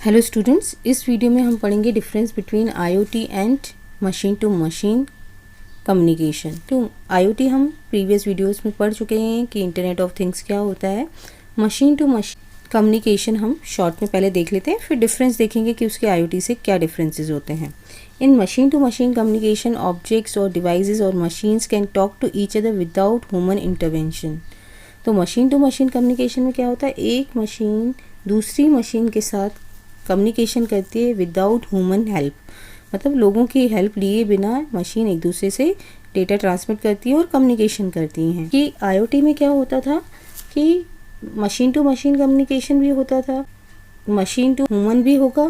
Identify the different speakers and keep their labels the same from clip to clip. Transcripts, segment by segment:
Speaker 1: Hello students, इस video में हम पढ़ेंगे difference between IoT and machine to machine communication. तो आईओटी हम प्रीवियस वीडियोस में पढ़ चुके हैं कि इंटरनेट ऑफ थिंग्स क्या होता है। मशीन टू मशीन कम्युनिकेशन हम शॉर्ट में पहले देख लेते हैं, फिर डिफरेंस देखेंगे कि उसके आईओटी से क्या डिफरेंसेस होते हैं। In machine to machine communication objects और डिवाइसेस और machines can talk to each other without human intervention. तो मशीन टू मशीन कम्युनिकेशन में क्या होता है, एक मशीन दूसरी मशीन के साथ कम्युनिकेशन करती है विदाउट ह्यूमन हेल्प, मतलब लोगों की हेल्प लिए बिना मशीन एक दूसरे से डेटा ट्रांसमिट करती है और कम्युनिकेशन करती हैं। कि आईओटी में क्या होता था कि मशीन टू मशीन कम्युनिकेशन भी होता था, मशीन टू ह्यूमन भी होगा,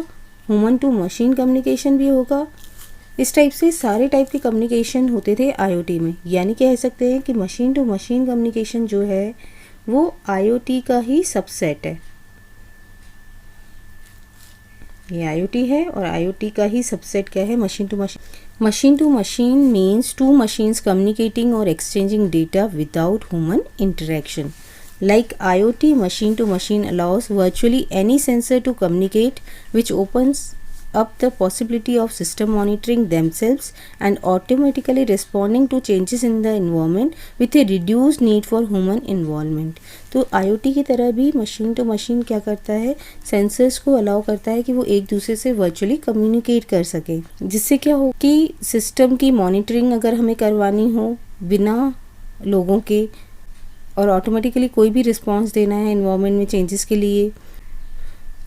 Speaker 1: ह्यूमन टू मशीन कम्युनिकेशन भी होगा। इस टाइप से सारे टाइप के कम्युनिकेशन होते थे आईओटी में। यानी कह सकते हैं कि मशीन टू मशीन कम्युनिकेशन जो है वो आईओटी का ही सबसेट है। ये आईओटी है और आईओटी का ही सबसेट क्या है, machine to machine. Machine to machine means two machines communicating और exchanging data without human interaction. Like IoT, machine to machine allows virtually any sensor to communicate, which opens up the possibility of system monitoring themselves and automatically responding to changes in the environment with a reduced need for human involvement. तो IoT की तरह भी machine to machine क्या करता है, sensors को allow करता है कि वो एक दूसरे से वर्चुअली कम्युनिकेट कर सके, जिससे क्या हो कि सिस्टम की मॉनिटरिंग अगर हमें करवानी हो बिना लोगों के, और ऑटोमेटिकली कोई भी रिस्पांस देना है इन्वायरमेंट में चेंजेस के लिए,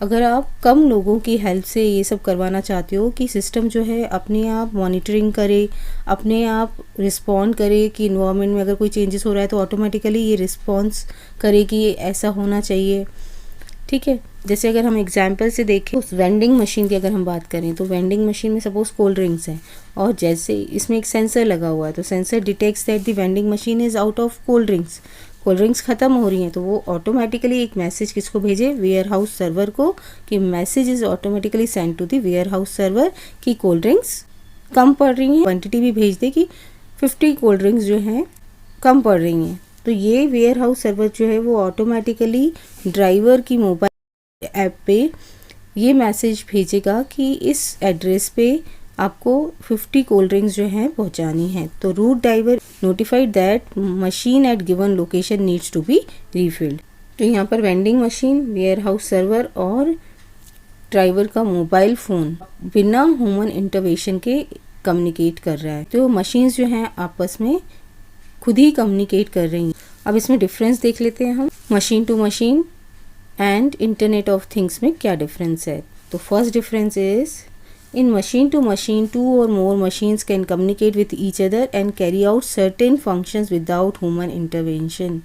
Speaker 1: अगर आप कम लोगों की हेल्प से ये सब करवाना चाहते हो कि सिस्टम जो है अपने आप मॉनिटरिंग करे, अपने आप रिस्पॉन्ड करे कि इन्वायरमेंट में अगर कोई चेंजेस हो रहा है तो ऑटोमेटिकली ये रिस्पॉन्स करे कि ये ऐसा होना चाहिए। ठीक है, जैसे अगर हम एग्जाम्पल से देखें उस वेंडिंग मशीन की अगर हम बात करें तो वेंडिंग मशीन में सपोज कोल्ड ड्रिंक्स है और जैसे इसमें एक सेंसर लगा हुआ है तो sensor detects that the vending machine is out of cold drinks ख़त्म हो रही हैं, तो वो ऑटोमेटिकली एक मैसेज किसको भेजे, वेयर हाउस सर्वर को, कि message is automatically send to the warehouse server कि कोल्ड ड्रिंक्स कम पड़ रही हैं, क्वांटिटी भी भेज दे कि 50 कोल्ड ड्रिंक्स जो हैं कम पड़ रही हैं। तो ये वेयर हाउस सर्वर जो है वो ऑटोमेटिकली ड्राइवर की मोबाइल ऐप पे ये मैसेज भेजेगा कि इस एड्रेस पे आपको 50 कोल्ड ड्रिंक्स जो हैं पहुंचानी है। तो route driver notified that machine at given location needs to be refilled. तो यहाँ पर vending machine, warehouse server और ड्राइवर का मोबाइल फ़ोन बिना ह्यूमन इंटरवेंशन के कम्युनिकेट कर रहा है। तो मशीन्स जो हैं आपस में खुद ही कम्युनिकेट कर रही हैं। अब इसमें डिफरेंस देख लेते हैं हम, machine to machine and internet of things में क्या डिफरेंस है। तो first difference is in machine to machine, two or more machines can communicate with each other and carry out certain functions without human intervention.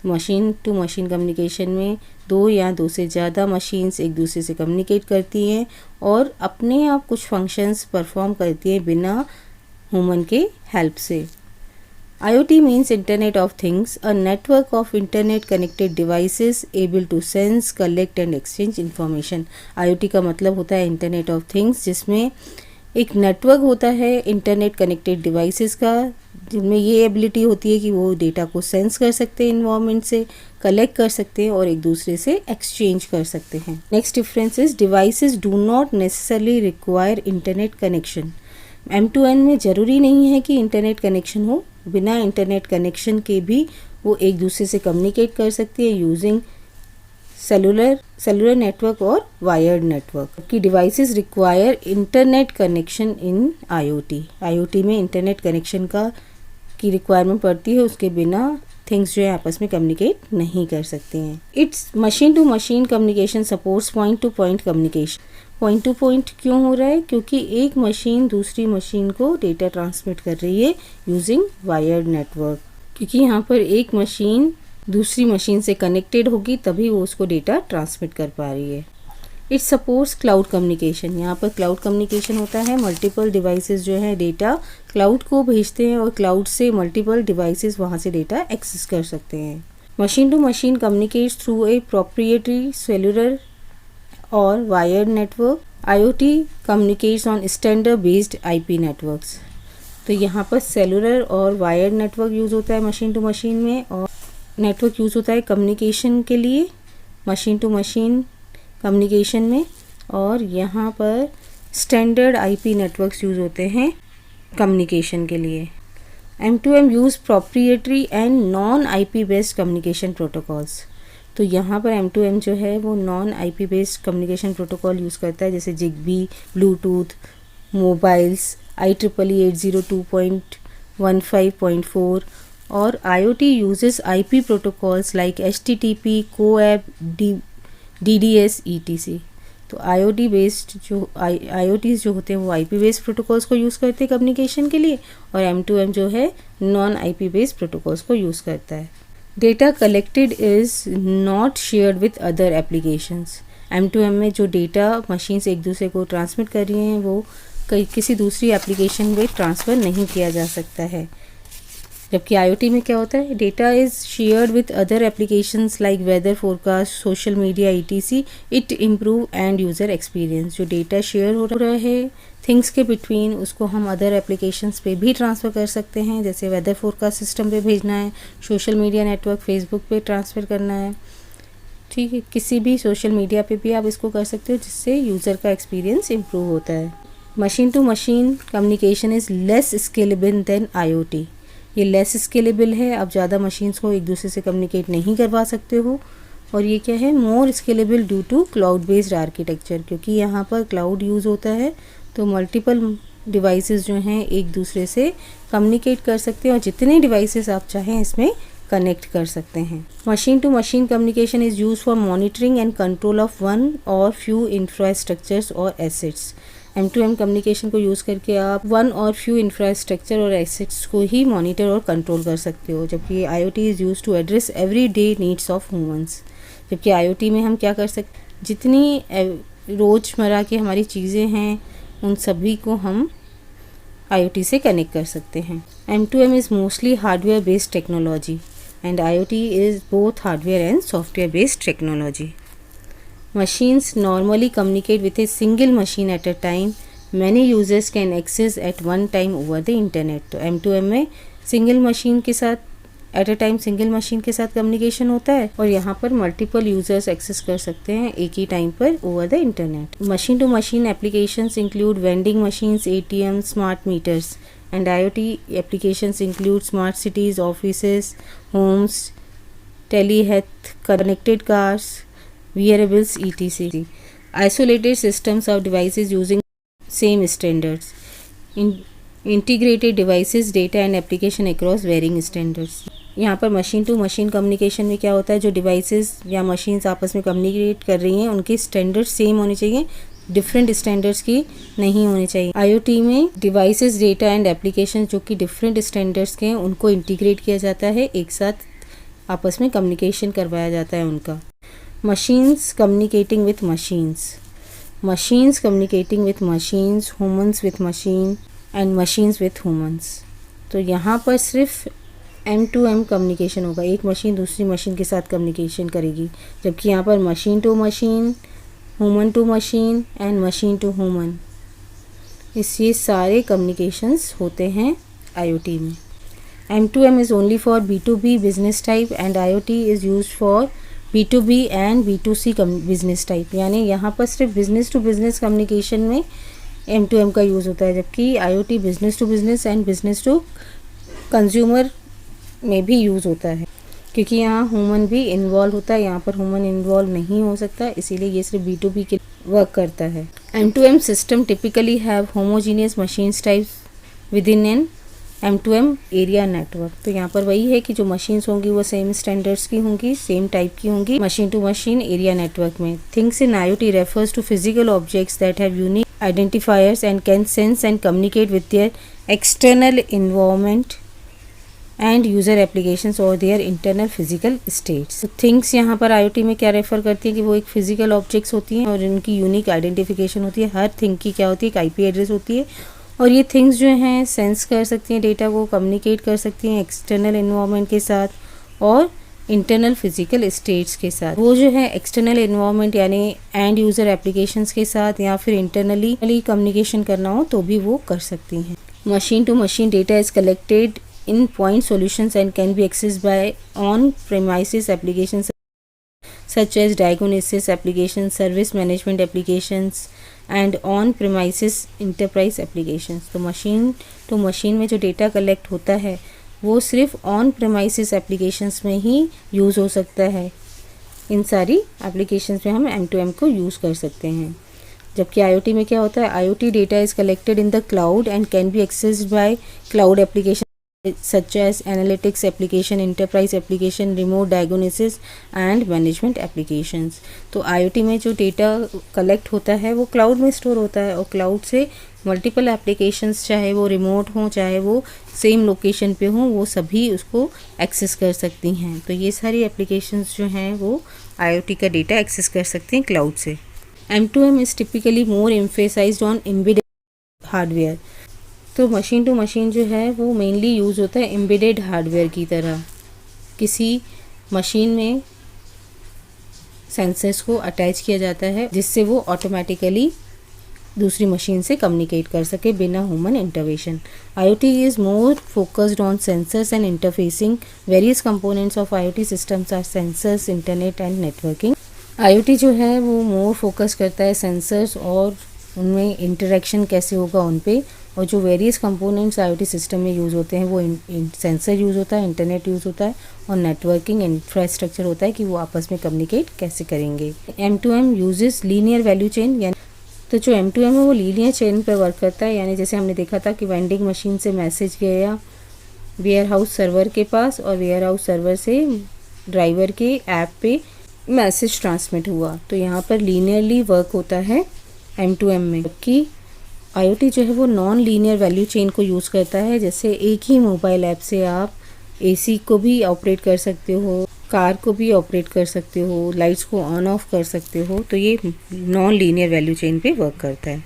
Speaker 1: Machine to machine communication में दो या दो से ज़्यादा मशीन्स एक दूसरे से कम्युनिकेट करती हैं और अपने आप कुछ फंक्शंस परफॉर्म करती हैं बिना ह्यूमन के हेल्प से। IoT means Internet of Things, a network of internet connected devices able to sense, collect and exchange information. IoT का मतलब होता है Internet of Things, जिसमें एक नेटवर्क होता है इंटरनेट कनेक्टेड डिवाइसेस का, जिनमें ये एबिलिटी होती है कि वो डेटा को सेंस कर सकते हैं इन्वायरमेंट से, कलेक्ट कर सकते हैं और एक दूसरे से एक्सचेंज कर सकते हैं। Next difference is devices do not necessarily require internet connection. M2N में ज़रूरी नहीं है कि इंटरनेट कनेक्शन हो, बिना इंटरनेट कनेक्शन के भी वो एक दूसरे से कम्युनिकेट कर सकती है यूजिंग सेलुलर नेटवर्क और वायर्ड नेटवर्क। की devices require internet connection in IoT में इंटरनेट कनेक्शन की रिक्वायरमेंट पड़ती है, उसके बिना थिंग्स जो है आपस में कम्युनिकेट नहीं कर सकती हैं। It's machine to machine communication supports point to point communication. Point to point क्यों हो रहा है, क्योंकि एक मशीन दूसरी मशीन को डेटा ट्रांसमिट कर रही है यूजिंग वायर्ड नेटवर्क, क्योंकि यहाँ पर एक मशीन दूसरी मशीन से कनेक्टेड होगी तभी वो उसको डेटा ट्रांसमिट कर पा रही है। It supports cloud communication. यहाँ पर क्लाउड कम्युनिकेशन होता है, मल्टीपल डिवाइसेस जो है डेटा क्लाउड को भेजते हैं और क्लाउड से मल्टीपल डिवाइसेस वहाँ से डेटा एक्सेस कर सकते हैं। Machine to machine communicates through a proprietary cellular और wired network. IoT communicates on standard based IP networks. तो यहाँ पर सेलुलर और वायर्ड नेटवर्क यूज़ होता है मशीन टू मशीन में, और नेटवर्क यूज़ होता है कम्युनिकेशन के लिए मशीन टू मशीन कम्युनिकेशन में, और यहाँ पर स्टैंडर्ड आईपी नेटवर्क्स यूज़ होते हैं कम्युनिकेशन के लिए। M2M use proprietary and non IP based communication protocols. तो यहाँ पर M2M जो है वो non IP based communication protocol use करता है, जैसे जिगबी, ब्लूटूथ, मोबाइल्स, IEEE 802.15.4 और IoT uses IP protocols like HTTP, CoAP, DDS, etc. तो IoT बेस्ड जो IoTs जो होते हैं वो IP बेस्ड प्रोटोकॉल्स को यूज़ करते हैं कम्युनिकेशन के लिए, और M2M जो है नॉन IP बेस्ड प्रोटोकॉल्स को यूज़ करता है। Data collected is not shared with other applications. M2M में जो डेटा मशीन्स एक दूसरे को ट्रांसमिट कर रही हैं वो किसी दूसरी एप्लीकेशन में ट्रांसफ़र नहीं किया जा सकता है। जबकि IoT में क्या होता है, data is shared with other applications like weather forecast, social media etc. It improve and user experience. जो डेटा शेयर हो रहा है थिंग्स के बिटवीन, उसको हम अदर एप्लीकेशंस पे भी ट्रांसफ़र कर सकते हैं, जैसे वेदर फोरकास्ट सिस्टम पे भेजना है, सोशल मीडिया नेटवर्क फेसबुक पे ट्रांसफ़र करना है, ठीक है, किसी भी सोशल मीडिया पे भी आप इसको कर सकते हो, जिससे यूज़र का एक्सपीरियंस इम्प्रूव होता है। Machine to machine communication is less scalable than IoT। ये लेस स्केलेबल है, आप ज़्यादा मशीन्स को एक दूसरे से कम्युनिकेट नहीं करवा सकते हो। और ये क्या है, more scalable due to cloud based architecture, क्योंकि यहाँ पर क्लाउड यूज़ होता है तो मल्टीपल डिवाइसेस जो हैं एक दूसरे से कम्युनिकेट कर सकते हैं और जितने डिवाइसेस आप चाहें इसमें कनेक्ट कर सकते हैं। Machine to machine communication is use for monitoring and control of one or few infrastructures or assets. M2M communication को यूज़ करके आप वन और फ्यू इंफ्रास्ट्रक्चर और एसेट्स को ही मॉनिटर और कंट्रोल कर सकते हो, जबकि IoT is use to address everyday needs of humans. जबकि IoT में हम क्या कर सकते, जितनी रोज़मर्रा की हमारी चीज़ें हैं उन सभी को हम IoT से कनेक्ट कर सकते हैं। M2M is mostly hardware based technology and IoT is both hardware and software based technology. Machines normally communicate with a single machine at a time. Many users can access at one time over the internet. तो M2M में single machine के साथ at a time single machine के साथ communication होता है और यहाँ पर मल्टीपल यूजर्स एक्सेस कर सकते हैं एक ही टाइम पर over the internet. Machine to machine applications include vending machines, ATM, smart meters and IoT applications include smart cities, offices, homes, telehealth, connected cars, wearables etc. Isolated systems of devices using same standards. Integrated devices, data and application across varying standards. यहाँ पर machine to machine communication में क्या होता है, जो devices या machines आपस में कम्युनिकेट कर रही हैं उनके स्टैंडर्ड सेम होने चाहिए, डिफरेंट स्टैंडर्ड्स की नहीं होने चाहिए। IoT में डिवाइसेस, डेटा एंड एप्लीकेशन जो कि डिफरेंट स्टैंडर्ड्स के हैं उनको इंटीग्रेट किया जाता है, एक साथ आपस में कम्युनिकेशन करवाया जाता है उनका। Machines communicating with machines, machines communicating with machines, humans with machine and machines with humans। तो यहाँ पर सिर्फ M2M कम्युनिकेशन होगा, एक मशीन दूसरी मशीन के साथ कम्युनिकेशन करेगी, जबकि यहाँ पर machine to machine, human to machine and machine to human, ये सारे कम्युनिकेशंस होते हैं IoT में। M2M is only for B2B business type and IoT is used for B2B and B2C business type, यानी यहाँ पर सिर्फ बिजनेस टू बिजनेस कम्युनिकेशन में M2M का यूज़ होता है, जबकि IoT business to business and business to consumer में भी यूज़ होता है, क्योंकि यहाँ ह्यूमन भी इन्वॉल्व होता है, यहाँ पर ह्यूमन इन्वॉल्व नहीं हो सकता, इसीलिए ये सिर्फ B2B के वर्क करता है। M2M system typically have homogeneous machines types with in an M2M area network. तो यहाँ पर वही है कि जो मशीन्स होंगी वो सेम स्टैंडर्ड्स की होंगी, सेम टाइप की होंगी machine to machine area network में। Things in IoT refers to physical objects that have unique identifiers and can sense and communicate with their external environment and user applications और their internal physical states. Things यहाँ पर IoT में क्या refer करती है कि वो एक फिजिकल ऑब्जेक्ट्स होती हैं और इनकी यूनिक आइडेंटिफिकेशन होती है। हर थिंग की क्या होती है, एक IP एड्रेस होती है और ये थिंग्स जो हैं सेंस कर सकती हैं डेटा को, कम्युनिकेट कर सकती हैं एक्सटर्नल इन्वायरमेंट के साथ और इंटरनल फिजिकल स्टेट्स के साथ। वो जो है एक्सटर्नल इन्वायरमेंट यानी एंड यूज़र एप्लीकेशंस के साथ या फिर इंटरनली कम्युनिकेशन करना हो तो भी वो कर सकती हैं। Machine to machine data is collected in point solutions and can be accessed by on premises applications such as diagnosis applications, service management applications and on-premises enterprise applications। तो मशीन टू मशीन में जो data collect होता है वो सिर्फ on premises applications में ही use हो सकता है। इन सारी एप्लीकेशंस में हम M2M को यूज़ कर सकते हैं। जबकि IoT में क्या होता है, IoT data is collected in the cloud and can be accessed by cloud application such as analytics application, enterprise application, remote diagnosis and management applications। तो IoT में जो डेटा कलेक्ट होता है वो क्लाउड में स्टोर होता है और क्लाउड से मल्टीपल एप्लीकेशंस, चाहे वो रिमोट हों चाहे वो सेम लोकेशन पे हों, वो सभी उसको एक्सेस कर सकती हैं। तो ये सारी एप्लीकेशंस जो हैं वो IoT का डेटा एक्सेस कर सकते हैं क्लाउड से। M2M is typically more emphasised on embedded hardware. तो मशीन टू मशीन जो है वो मेनली यूज़ होता है एम्बेडेड हार्डवेयर की तरह। किसी मशीन में सेंसर्स को अटैच किया जाता है जिससे वो ऑटोमेटिकली दूसरी मशीन से कम्युनिकेट कर सके बिना human intervention. IoT is more focused on sensors and interfacing. Various components of IoT systems are sensors, internet and networking. IoT जो है वो मोर फोकस करता है सेंसर्स और उनमें इंटरेक्शन कैसे होगा उन पे, और जो वेरियस कंपोनेंट्स IoT सिस्टम में यूज़ होते हैं वो सेंसर यूज़ होता है, इंटरनेट यूज़ होता है और नेटवर्किंग इंफ्रास्ट्रक्चर होता है कि वो आपस में कम्युनिकेट कैसे करेंगे। M2M uses linear value chain, यानी तो जो M2M है वो लीनियर चेन पर वर्क करता है। यानी जैसे हमने देखा था कि वेंडिंग मशीन से मैसेज गया वेयर हाउस सर्वर के पास और वेयर हाउस सर्वर से ड्राइवर के ऐप पे मैसेज ट्रांसमिट हुआ। तो यहाँ पर लीनियरली वर्क होता है M2M में। कि IoT जो है वो नॉन लीनियर वैल्यू चेन को यूज़ करता है। जैसे एक ही मोबाइल ऐप से आप AC को भी ऑपरेट कर सकते हो, कार को भी ऑपरेट कर सकते हो, लाइट्स को ऑन ऑफ कर सकते हो। तो ये नॉन लीनियर वैल्यू चेन पे वर्क करता है।